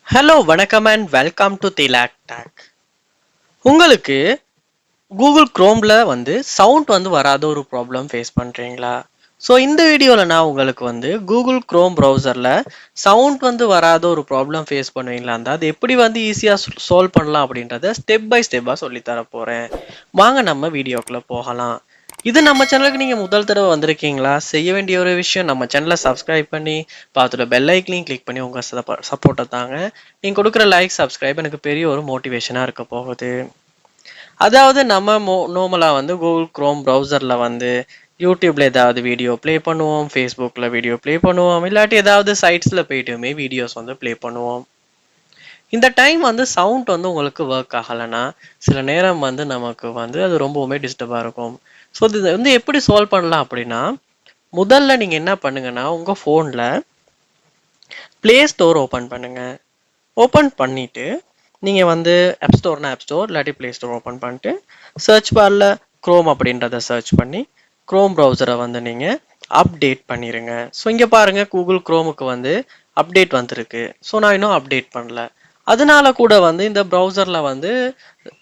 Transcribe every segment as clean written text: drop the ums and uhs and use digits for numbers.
Hello வணக்கம் and welcome to Thilak talk. உங்களுக்கு Google குரோம்ல sound வராத ஒரு ப்ராப்ளம் ஃபேஸ் பண்றீங்களா? ஸோ இந்த வீடியோவில் நான் உங்களுக்கு கூகுள் குரோம் ப்ரௌசரில் சவுண்ட் வராத ஒரு ப்ராப்ளம் ஃபேஸ் பண்ணுவீங்களா இருந்தால் அது எப்படி ஈஸியாக சால்வ் பண்ணலாம் அப்படின்றத ஸ்டெப் பை ஸ்டெப்பாக சொல்லித்தர போகிறேன். வாங்க நம்ம வீடியோக்குள்ளே போகலாம். இது நம்ம சேனலுக்கு நீங்கள் முதல் தடவை வந்திருக்கீங்களா? செய்ய வேண்டிய ஒரு விஷயம், நம்ம சேனலை சப்ஸ்கிரைப் பண்ணி பார்த்துட்டு பெல் ஐக்கனையும் கிளிக் பண்ணி உங்கள் சப்போர்ட்டை தாங்க. நீங்கள் கொடுக்குற லைக் சப்ஸ்கிரைப் எனக்கு பெரிய ஒரு மோட்டிவேஷனாக இருக்க போகுது. அதாவது நம்ம நார்மலாக கூகுள் குரோம் ப்ரௌசரில் யூடியூப்ல ஏதாவது வீடியோ ப்ளே பண்ணுவோம், ஃபேஸ்புக்கில் வீடியோ ப்ளே பண்ணுவோம், இல்லாட்டி ஏதாவது சைட்ஸில் போய்ட்டுமே வீடியோஸ் ப்ளே பண்ணுவோம். இந்த டைம் சவுண்ட் உங்களுக்கு ஒர்க் ஆகலைன்னா சில நேரம் நமக்கு அது ரொம்பவுமே டிஸ்டர்பாக இருக்கும். ஸோ இது எப்படி சால்வ் பண்ணலாம் அப்படின்னா, முதல்ல நீங்கள் என்ன பண்ணுங்கன்னா உங்கள் ஃபோனில் ப்ளே ஸ்டோர் ஓப்பன் பண்ணுங்கள். ஓப்பன் பண்ணிவிட்டு நீங்கள் ஆப் ஸ்டோர்னா ஆப் ஸ்டோர் இல்லாட்டி ப்ளே ஸ்டோர் ஓப்பன் பண்ணிட்டு சர்ச் பாரில் க்ரோம் அப்படின்றத சர்ச் பண்ணி க்ரோம் ப்ரௌசரை நீங்கள் அப்டேட் பண்ணிடுங்க. ஸோ இங்கே பாருங்கள், கூகுள் க்ரோமுக்கு அப்டேட் வந்திருக்கு. ஸோ நான் இன்னும் அப்டேட் பண்ணல. அதனால கூட இந்த ப்ரௌசரில்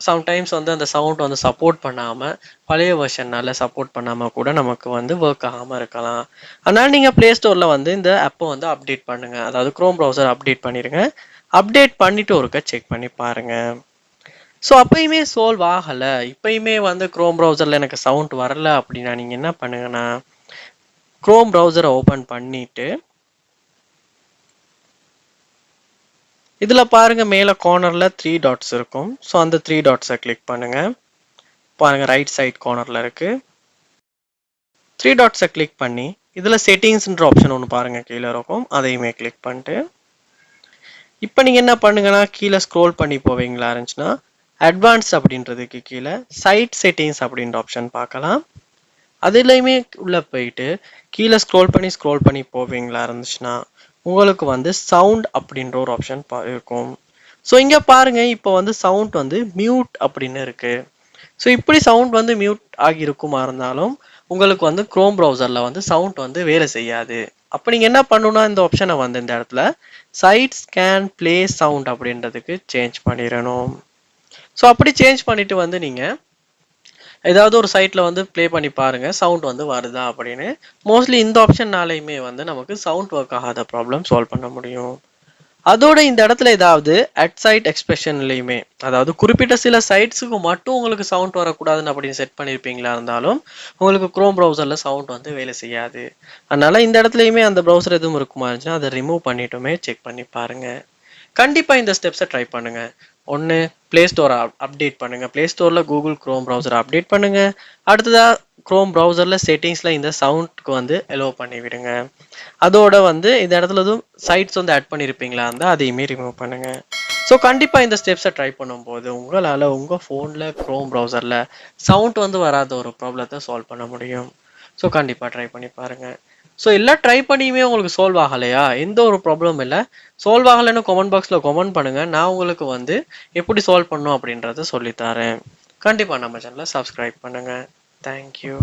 சம்டைம்ஸ் அந்த சவுண்ட் சப்போர்ட் பண்ணாமல், பழைய வெர்ஷனால் சப்போர்ட் பண்ணாமல் கூட நமக்கு ஒர்க் ஆகாமல் இருக்கலாம். அதனால் நீங்கள் ப்ளே ஸ்டோரில் இந்த ஆப்பை அப்டேட் பண்ணுங்கள். அதாவது க்ரோம் ப்ரௌசர் அப்டேட் பண்ணிடுங்க. அப்டேட் பண்ணிவிட்டு ஒருக்க செக் பண்ணி பாருங்கள். ஸோ அப்பயுமே சால்வ் ஆகலை, இப்பயுமே க்ரோம் ப்ரௌசரில் எனக்கு சவுண்ட் வரல அப்படின்னா நீங்கள் என்ன பண்ணுங்கன்னா, க்ரோம் ப்ரௌசரை ஓப்பன் பண்ணிவிட்டு இதில் பாருங்கள் மேலே கார்னரில் 3 டாட்ஸ் இருக்கும். ஸோ அந்த 3 டாட்ஸை கிளிக் பண்ணுங்கள். பாருங்கள் ரைட் சைட் கார்னரில் இருக்குது. 3 டாட்ஸை கிளிக் பண்ணி இதில் செட்டிங்ஸ்ன்ற ஆப்ஷன் ஒன்று பாருங்கள் கீழே இருக்கும். அதையுமே கிளிக் பண்ணிட்டு இப்போ நீங்கள் என்ன பண்ணுங்கன்னா, கீழே ஸ்க்ரோல் பண்ணி போவீங்களா இருந்துச்சுன்னா அட்வான்ஸ் அப்படின்றதுக்கு கீழே சைட் செட்டிங்ஸ் அப்படின்ற ஆப்ஷன் பார்க்கலாம். அதுலேயுமே உள்ளே போயிட்டு கீழே ஸ்க்ரோல் பண்ணி போவீங்களா இருந்துச்சுன்னா உங்களுக்கு சவுண்ட் அப்படின்ற ஒரு ஆப்ஷன் இருக்கும். ஸோ இங்கே பாருங்கள், இப்போ சவுண்ட் மியூட் அப்படின்னு இருக்குது. ஸோ இப்படி சவுண்ட் மியூட் ஆகி இருக்குமா இருந்தாலும் உங்களுக்கு க்ரோம் ப்ரௌசரில் சவுண்ட் வேலை செய்யாது. அப்போ நீங்கள் என்ன பண்ணணும்னா, இந்த ஆப்ஷனை இந்த இடத்துல சைட்ஸ் கேன் ப்ளே சவுண்ட் அப்படின்றதுக்கு சேஞ்ச் பண்ணிடணும். ஸோ அப்படி சேஞ்ச் பண்ணிவிட்டு நீங்கள் ஏதாவது ஒரு சைட்டில் ப்ளே பண்ணி பாருங்கள் சவுண்ட் வருதா அப்படின்னு. மோஸ்ட்லி இந்த ஆப்ஷன்னாலையுமே நமக்கு சவுண்ட் ஒர்க் ஆகாத ப்ராப்ளம் சால்வ் பண்ண முடியும். அதோட இந்த இடத்துல ஏதாவது அட் சைட் எக்ஸ்பிரஷன்லையுமே, அதாவது குறிப்பிட்ட சில சைட்ஸுக்கு மட்டும் உங்களுக்கு சவுண்ட் வரக்கூடாதுன்னு அப்படின்னு செட் பண்ணியிருப்பீங்களா இருந்தாலும் உங்களுக்கு க்ரோம் ப்ரௌசரில் சவுண்ட் வேலை செய்யாது. அதனால இந்த இடத்துலையுமே அந்த ப்ரௌசர் எதுவும் இருக்குமா இருந்துச்சுன்னா அதை ரிமூவ் பண்ணிட்டுமே செக் பண்ணி பாருங்கள். கண்டிப்பாக இந்த ஸ்டெப்ஸை ட்ரை பண்ணுங்கள். ஒன்று, ப்ளே ஸ்டோரை அப்டேட் பண்ணுங்கள். ப்ளே ஸ்டோரில் கூகுள் க்ரோம் ப்ரௌசரை அப்டேட் பண்ணுங்கள். அடுத்ததாக க்ரோம் ப்ரௌசரில் செட்டிங்ஸில் இந்த சவுண்ட்க்கு எலோவ் பண்ணி விடுங்க. அதோட இந்த இடத்துல எதுவும் சைட்ஸ் ஆட் பண்ணியிருப்பீங்களா இருந்தால் அதையுமே ரிமூவ் பண்ணுங்கள். ஸோ கண்டிப்பாக இந்த ஸ்டெப்ஸை ட்ரை பண்ணும்போது உங்களால் உங்கள் ஃபோனில் க்ரோம் ப்ரௌசரில் சவுண்ட் வராத ஒரு ப்ராப்ளத்தை சால்வ் பண்ண முடியும். ஸோ கண்டிப்பாக ட்ரை பண்ணி பாருங்கள். ஸோ எல்லாம் ட்ரை பண்ணியுமே உங்களுக்கு சால்வ் ஆகலையா? எந்த ஒரு ப்ராப்ளமும் இல்லை. சால்வ் ஆகலைன்னு கமெண்ட் பாக்ஸில் கமெண்ட் பண்ணுங்கள். நான் உங்களுக்கு எப்படி சால்வ் பண்ணணும் அப்படின்றத சொல்லித்தரேன். கண்டிப்பாக நம்ம சேனலை சப்ஸ்கிரைப் பண்ணுங்கள். தேங்க்யூ.